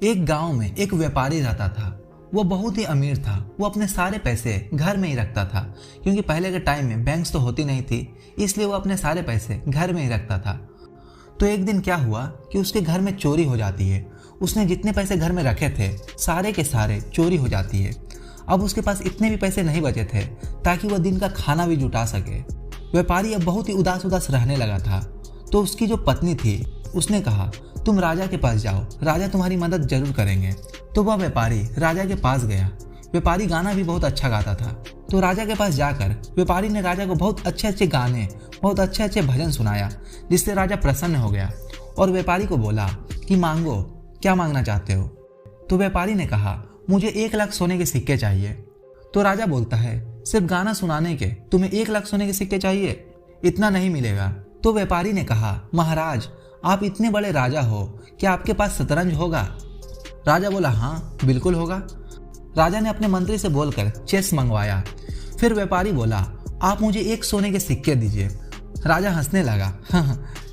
एक गांव में एक व्यापारी रहता था। वो बहुत ही अमीर था। वो अपने सारे पैसे घर में ही रखता था, क्योंकि पहले के टाइम में बैंक्स तो होती नहीं थी, इसलिए वो अपने सारे पैसे घर में ही रखता था। तो एक दिन क्या हुआ कि उसके घर में चोरी हो जाती है। उसने जितने पैसे घर में रखे थे सारे के सारे चोरी हो जाती है। अब उसके पास इतने भी पैसे नहीं बचे थे ताकि वह दिन का खाना भी जुटा सके। व्यापारी अब बहुत ही उदास उदास रहने लगा था। तो उसकी जो पत्नी थी उसने कहा, तुम राजा के पास जाओ, राजा तुम्हारी मदद जरूर करेंगे। तो वह व्यापारी राजा के पास गया। व्यापारी गाना भी बहुत अच्छा गाता था। तो राजा के पास जाकर व्यापारी ने राजा को बहुत अच्छे अच्छे गाने, बहुत अच्छे अच्छे भजन सुनाया, जिससे राजा प्रसन्न हो गया और व्यापारी को बोला कि मांगो, क्या मांगना चाहते हो। तो व्यापारी ने कहा, मुझे 1 लाख सोने के सिक्के चाहिए। तो राजा बोलता है, सिर्फ गाना सुनाने के तुम्हें 1 लाख सोने के सिक्के चाहिए? इतना नहीं मिलेगा। तो व्यापारी ने कहा, महाराज आप इतने बड़े राजा हो, क्या आपके पास शतरंज होगा? राजा बोला, हाँ बिल्कुल होगा। राजा ने अपने मंत्री से बोलकर चेस मंगवाया। फिर व्यापारी बोला, आप मुझे 1 सोने के सिक्के दीजिए। राजा हंसने लगा,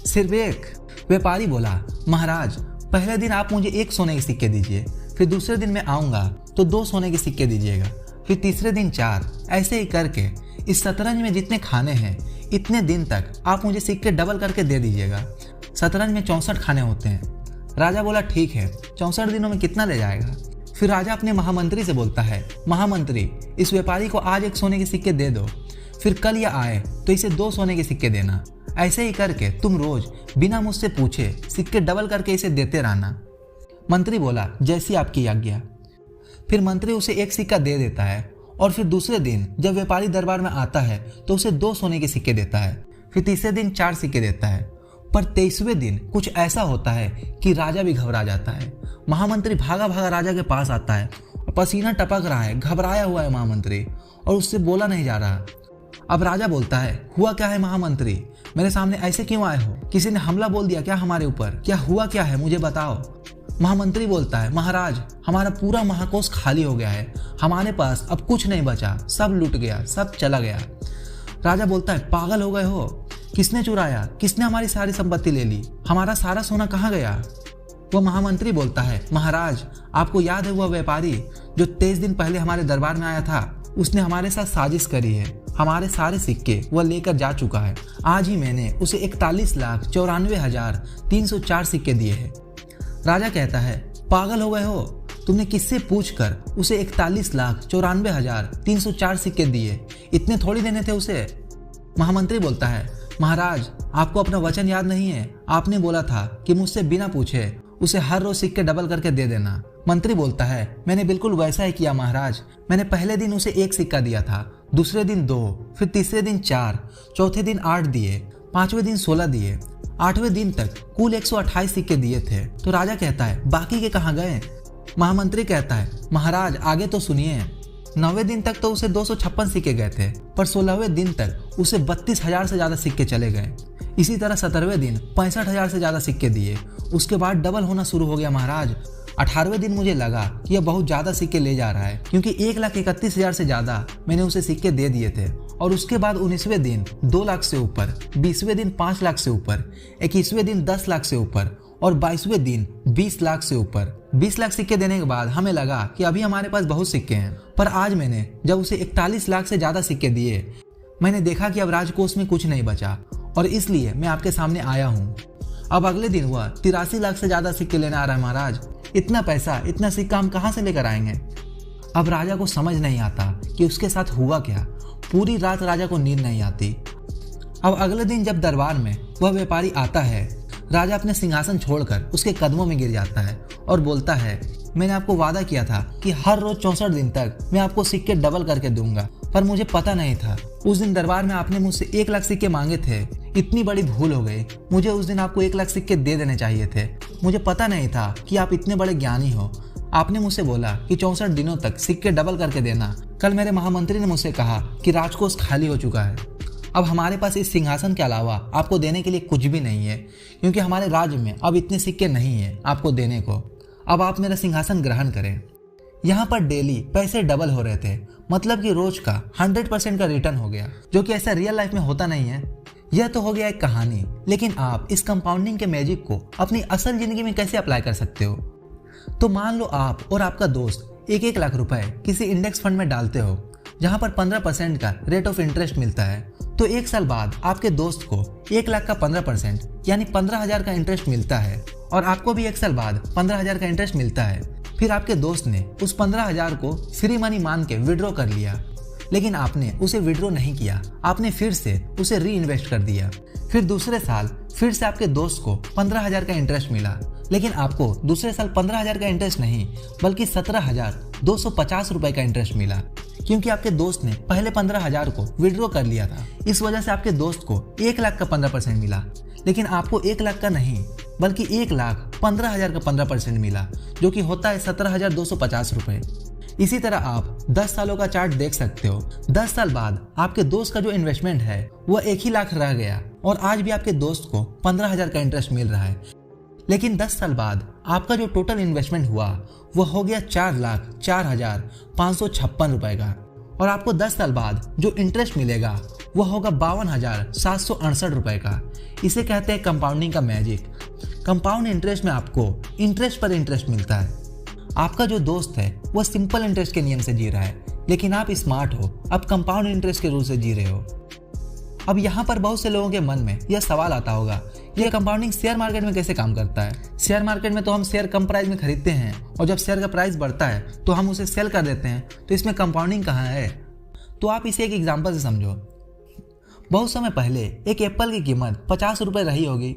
सिर्फ 1? व्यापारी बोला, महाराज पहले दिन आप मुझे 1 सोने के सिक्के दीजिए, फिर दूसरे दिन मैं आऊँगा तो 2 सोने के सिक्के दीजिएगा, फिर तीसरे दिन 4। ऐसे ही करके इस शतरंज में जितने खाने हैं इतने दिन तक आप मुझे सिक्के डबल करके दे दीजिएगा। शतरंज में 64 खाने होते हैं। राजा बोला, ठीक है, 64 दिनों में कितना ले जाएगा? फिर राजा अपने महामंत्री से बोलता है, महामंत्री इस व्यापारी को आज 1 सोने के सिक्के दे दो, फिर कल यह आए तो इसे 2 सोने के सिक्के देना। ऐसे ही करके तुम रोज बिना मुझसे पूछे सिक्के डबल करके इसे देते रहना। मंत्री बोला, जैसी आपकी आज्ञा। फिर मंत्री उसे 1 सिक्का दे देता है और फिर दूसरे दिन जब व्यापारी दरबार में आता है तो उसे 2 सोने के सिक्के देता है, फिर तीसरे दिन 4 सिक्के देता है। पर 23वें दिन कुछ ऐसा होता है कि राजा भी घबरा जाता है। महामंत्री भागा भागा राजा के पास आता है, पसीना टपक रहा है, घबराया हुआ है महामंत्री, और उससे बोला नहीं जा रहा। अब राजा बोलता है, हुआ क्या है महामंत्री, मेरे सामने ऐसे क्यों आए हो? किसी ने हमला बोल दिया क्या हमारे ऊपर? क्या हुआ क्या है, मुझे बताओ। महामंत्री बोलता है, महाराज हमारा पूरा महाकोष खाली हो गया है, हमारे पास अब कुछ नहीं बचा, सब लूट गया, सब चला गया। राजा बोलता है, पागल हो गए हो? किसने चुराया? किसने हमारी सारी संपत्ति ले ली? हमारा सारा सोना कहाँ गया? वो महामंत्री बोलता है, महाराज आपको याद है वो व्यापारी जो 23 दिन पहले हमारे दरबार में आया था? उसने हमारे साथ साजिश करी है, हमारे सारे सिक्के वह लेकर जा चुका है। आज ही मैंने उसे 41,94,304 सिक्के दिए हैं। राजा कहता है, पागल हो गए हो? तुमने किससे पूछकर उसे 41,94,304 सिक्के दिए? इतने थोड़ी देने थे उसे। महामंत्री बोलता है, महाराज आपको अपना वचन याद नहीं है? आपने बोला था कि मुझसे बिना पूछे उसे हर रोज सिक्के डबल करके दे देना। मंत्री बोलता है, मैंने बिल्कुल वैसा ही किया महाराज। मैंने पहले दिन उसे 1 सिक्का दिया था, दूसरे दिन 2, फिर तीसरे दिन 4, चौथे दिन 8 दिए, 5वें दिन 16 दिए, 8वें दिन तक कुल 128 सिक्के दिए थे। तो राजा कहता है, बाकी के कहाँ गए? महामंत्री कहता है, महाराज आगे तो सुनिए। 9वें दिन तक तो उसे 256 सिक्के गए थे, पर 16वें दिन तक उसे 32,000 से ज्यादा सिक्के चले गए। इसी तरह 17वें दिन 65,000 से ज्यादा सिक्के दिए। उसके बाद डबल होना शुरू हो गया महाराज। 18वें दिन मुझे लगा कि यह बहुत ज्यादा सिक्के ले जा रहा है, क्योंकि 1,31,000 से ज्यादा मैंने उसे सिक्के दे दिए थे। और उसके बाद 19वें दिन 2 लाख से ऊपर, 20वें दिन 5 लाख से ऊपर, 21वें दिन 10 लाख से ऊपर और 22वें दिन 20 लाख से ऊपर। 20 लाख सिक्के देने के बाद हमें लगा कि अभी हमारे पास बहुत सिक्के हैं, पर आज मैंने जब उसे 41 लाख से ज्यादा सिक्के दिए, मैंने देखा कि अब राजकोष में कुछ नहीं बचा, और इसलिए मैं आपके सामने आया हूँ। अब अगले दिन वह 83 लाख से ज्यादा सिक्के लेने आ रहा है महाराज। इतना पैसा, इतना सिक्का हम कहाँ से लेकर आएंगे? अब राजा को समझ नहीं आता कि उसके साथ हुआ क्या। पूरी रात राजा को नींद नहीं आती। अब अगले दिन जब दरबार में वह व्यापारी आता है, राजा अपने सिंहासन छोड़कर उसके कदमों में गिर जाता है और बोलता है, मैंने आपको वादा किया था कि हर रोज 64 दिन तक मैं आपको सिक्के डबल करके दूंगा, पर मुझे पता नहीं था। उस दिन दरबार में आपने मुझसे 1 लाख सिक्के मांगे थे। इतनी बड़ी भूल हो गई। मुझे उस दिन आपको 1 लाख सिक्के दे देने चाहिए थे। मुझे पता नहीं था कि आप इतने बड़े ज्ञानी हो। आपने मुझसे बोला कि 64 दिनों तक सिक्के डबल करके देना। कल मेरे महामंत्री ने मुझसे कहा कि राजकोष खाली हो चुका है। अब हमारे पास इस सिंहासन के अलावा आपको देने के लिए कुछ भी नहीं है, क्योंकि हमारे राज्य में अब इतने सिक्के नहीं है आपको देने को। अब आप मेरा सिंहासन ग्रहण करें। यहाँ पर डेली पैसे डबल हो रहे थे, मतलब कि रोज का 100% का रिटर्न हो गया, जो कि ऐसा रियल लाइफ में होता नहीं है। यह तो हो गया एक कहानी, लेकिन आप इस कंपाउंडिंग के मैजिक को अपनी असल जिंदगी में कैसे अप्लाई कर सकते हो? तो मान लो आप और आपका दोस्त 1-1 लाख रुपए किसी इंडेक्स फंड में डालते हो जहां पर 15% का रेट ऑफ इंटरेस्ट मिलता है। तो 1 साल बाद आपके दोस्त को 1 लाख का 15% यानी 15,000 का इंटरेस्ट मिलता है और आपको भी 1 साल बाद 15,000 का इंटरेस्ट मिलता है। फिर आपके दोस्त ने उस 15,000 को फ्री मनी मान के विड्रॉ कर लिया, लेकिन आपने उसे विड्रॉ नहीं किया, आपने फिर से उसे री इन्वेस्ट कर दिया। फिर दूसरे साल फिर से आपके दोस्त को 15,000 का इंटरेस्ट मिला, लेकिन आपको दूसरे साल 15,000 का इंटरेस्ट नहीं बल्कि 17,250 रुपए का इंटरेस्ट मिला, क्योंकि आपके दोस्त ने पहले 15,000 को विड्रॉ कर लिया था। इस वजह से आपके दोस्त को 1 लाख का 15% मिला, लेकिन आपको 1 लाख का नहीं बल्कि 1,15,000 का 15% मिला, जो कि होता है 17,250 रुपए। इसी तरह आप 10 सालों का चार्ट देख सकते हो। 10 साल बाद आपके दोस्त का जो इन्वेस्टमेंट है वह 1 ही लाख रह गया और आज भी आपके दोस्त को 15,000 का इंटरेस्ट मिल रहा है। लेकिन 10 साल बाद आपका जो टोटल इन्वेस्टमेंट हुआ वह हो गया 4,04,556 रुपए का, और आपको 10 साल बाद जो इंटरेस्ट मिलेगा वह होगा 52,768 रुपए का। इसे कहते हैं कंपाउंडिंग का मैजिक। कंपाउंड इंटरेस्ट में आपको इंटरेस्ट पर इंटरेस्ट मिलता है। आपका जो दोस्त है वह सिंपल इंटरेस्ट के नियम से जी रहा है, लेकिन आप स्मार्ट हो, अब कंपाउंड इंटरेस्ट के रूल से जी रहे हो। अब यहाँ पर बहुत से लोगों के मन में यह सवाल आता होगा, यह कंपाउंडिंग शेयर मार्केट में कैसे काम करता है? शेयर मार्केट में तो हम शेयर कम प्राइस में खरीदते हैं और जब शेयर का प्राइस बढ़ता है तो हम उसे सेल कर देते हैं, तो इसमें कंपाउंडिंग कहाँ है? तो आप इसे एक एग्जाम्पल से समझो। बहुत समय पहले एक एप्पल की कीमत 50 रुपये रही होगी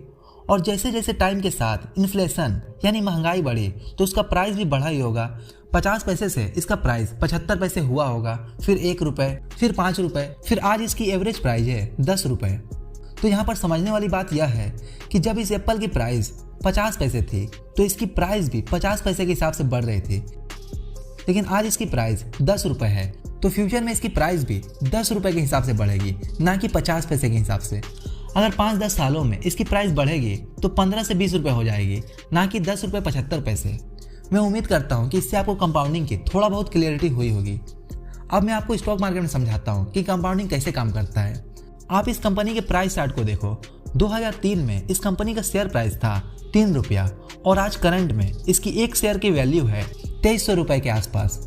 और जैसे जैसे टाइम के साथ इन्फ्लेशन यानी महंगाई बढ़ी तो उसका प्राइस भी बढ़ा ही होगा। 50 पैसे से इसका प्राइस 75 पैसे हुआ होगा, फिर 1 रुपये, फिर 5 रुपये, फिर आज इसकी एवरेज प्राइस है 10 रुपये। तो यहाँ पर समझने वाली बात यह है कि जब इस एप्पल की प्राइस 50 पैसे थी तो इसकी प्राइस भी 50 पैसे के हिसाब से बढ़ रही थी, लेकिन आज इसकी प्राइस 10 रुपये है, तो फ्यूचर में इसकी प्राइस भी 10 रुपये के हिसाब से बढ़ेगी, ना कि 50 पैसे के हिसाब से। अगर 5-10 सालों में इसकी प्राइस बढ़ेगी तो 15 से 20 रुपये हो जाएगी, ना कि 10 रुपये 75 पैसे। मैं उम्मीद करता हूँ कि इससे आपको कंपाउंडिंग की थोड़ा बहुत क्लियरिटी हुई होगी। अब मैं आपको स्टॉक मार्केट में समझाता हूँ कि कंपाउंडिंग कैसे काम करता है। आप इस कंपनी के प्राइस चार्ट को देखो। 2003 में इस कंपनी का शेयर प्राइस था 3 रुपया और आज करंट में इसकी एक शेयर की वैल्यू है 2300 रुपये के आसपास।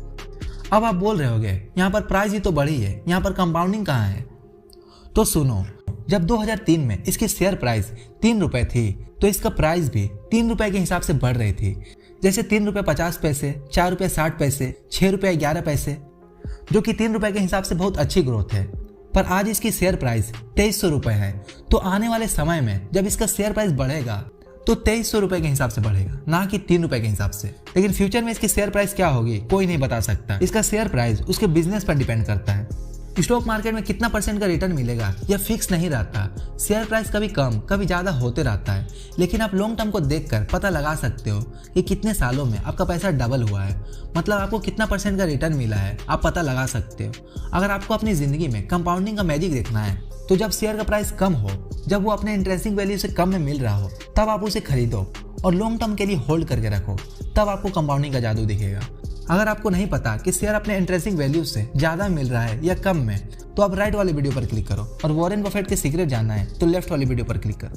अब आप बोल रहे होगे यहाँ पर प्राइस ही तो बढ़ी है, यहाँ पर कंपाउंडिंग कहाँ है? तो सुनो, जब 2003 में इसकी शेयर प्राइस 3 रुपये थी तो इसका प्राइस भी 3 रुपये के हिसाब से बढ़ रही थी। जैसे 3 रुपये 50 पैसे, 4 रुपये 60 पैसे, 6 रुपये 11 पैसे, जो कि 3 रुपये के हिसाब से बहुत अच्छी ग्रोथ है। पर आज इसकी शेयर प्राइस 2300 रुपये है, तो आने वाले समय में जब इसका शेयर प्राइस बढ़ेगा तो 2300 रुपये के हिसाब से बढ़ेगा, ना कि 3 रुपये के हिसाब से। लेकिन फ्यूचर में इसकी शेयर प्राइस क्या होगी कोई नहीं बता सकता। इसका शेयर प्राइस उसके बिजनेस पर डिपेंड करता है। स्टॉक मार्केट में कितना % का रिटर्न मिलेगा यह फिक्स नहीं रहता। शेयर प्राइस कभी कम कभी ज़्यादा होते रहता है, लेकिन आप लॉन्ग टर्म को देखकर पता लगा सकते हो कि कितने सालों में आपका पैसा डबल हुआ है, मतलब आपको कितना % का रिटर्न मिला है आप पता लगा सकते हो। अगर आपको अपनी ज़िंदगी में कंपाउंडिंग का मैजिक देखना है तो जब शेयर का प्राइस कम हो, जब वो अपने इंटरेस्टिंग वैल्यू से कम में मिल रहा हो, तब आप उसे खरीदो और लॉन्ग टर्म के लिए होल्ड करके रखो, तब आपको कंपाउंडिंग का जादू दिखेगा। अगर आपको नहीं पता कि शेयर अपने इंटरेस्टिंग वैल्यू से ज़्यादा मिल रहा है या कम में, तो आप राइट वाले वीडियो पर क्लिक करो, और वॉरेन बफेट के सीक्रेट जानना है तो लेफ्ट वाली वीडियो पर क्लिक करो।